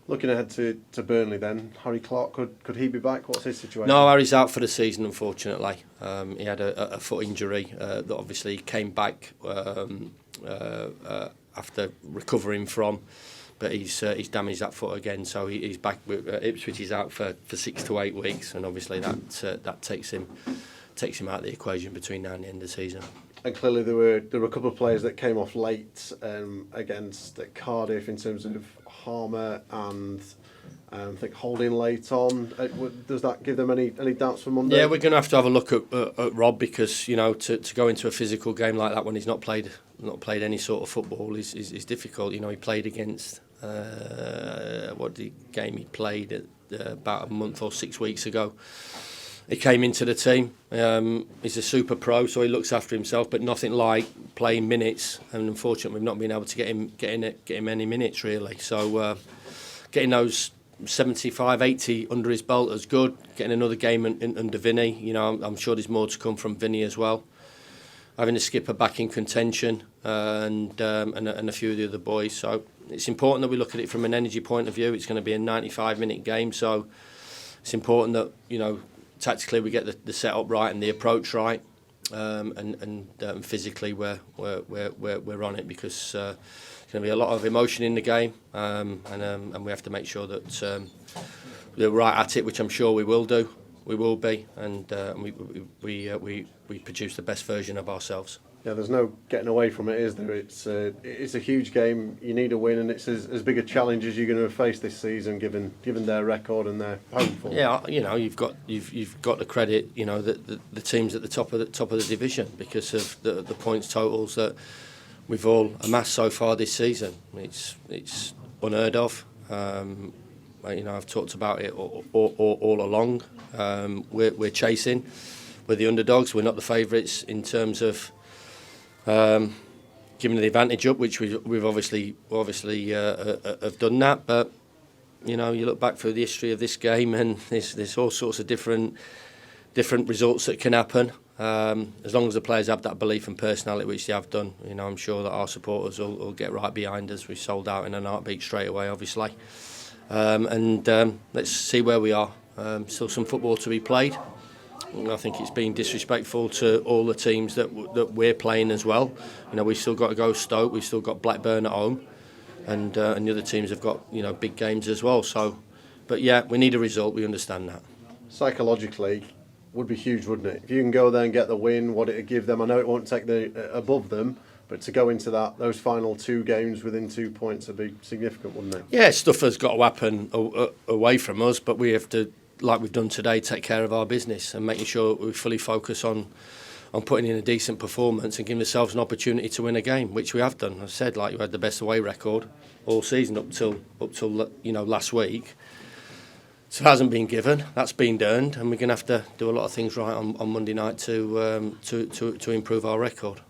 Looking ahead to Burnley then, Harry Clark, could he be back? What's his situation? No, Harry's out for the season, unfortunately. He had a foot injury that obviously came back after recovering from, but he's damaged that foot again, so he's back. Ipswich is out for 6 to 8 weeks, and obviously that takes him out of the equation between now and the end of the season. And clearly there were a couple of players that came off late against Cardiff in terms of Harmer and I think Holding late on. Does that give them any doubts for Monday? Yeah, we're going to have a look at Rob, because to go into a physical game like that when he's not played any sort of football is difficult. He played against game he played at about a month or 6 weeks ago. He came into the team. He's a super pro, so he looks after himself, but nothing like playing minutes. And unfortunately, we've not been able to get him any minutes really. So getting those 75, 80 under his belt is good. Getting another game under Vinny, I'm sure there's more to come from Vinny as well. Having a skipper back in contention and a few of the other boys. So it's important that we look at it from an energy point of view. It's going to be a 95-minute game, so it's important that tactically we get the setup right and the approach right, and physically we're on it, because there's going to be a lot of emotion in the game, and we have to make sure that we're right at it, which I'm sure we will do. We will be, and we produce the best version of ourselves. Yeah, there's no getting away from it, is there? It's a huge game. You need a win, and it's as big a challenge as you're going to face this season, given their record and their home form. Yeah, you've got to credit the teams at the top of the division, because of the points totals that we've all amassed so far this season. It's unheard of. I've talked about it all along. We're chasing. We're the underdogs. We're not the favourites in terms of giving the advantage up, which we've obviously have done that. But you look back through the history of this game, and there's all sorts of different results that can happen. As long as the players have that belief and personality, which they have done, I'm sure that our supporters will get right behind us. We sold out in an heartbeat straight away, obviously. Let's see where we are. Still some football to be played. I think it's been disrespectful to all the teams that we're playing as well. We've still got to go Stoke. We've still got Blackburn at home, and the other teams have got big games as well. So, but yeah, we need a result. We understand that. Psychologically, would be huge, wouldn't it? If you can go there and get the win, what it'd give them. I know it won't take above them, but to go into those final 2 games within 2 points would be significant, wouldn't it? Yeah, stuff has got to happen away from us, but we have to, like we've done today, take care of our business and making sure we fully focus on putting in a decent performance and giving ourselves an opportunity to win a game, which we have done. I said, we had the best away record all season up till last week. So it hasn't been given. That's been earned, and we're going to have to do a lot of things right on Monday night to improve our record.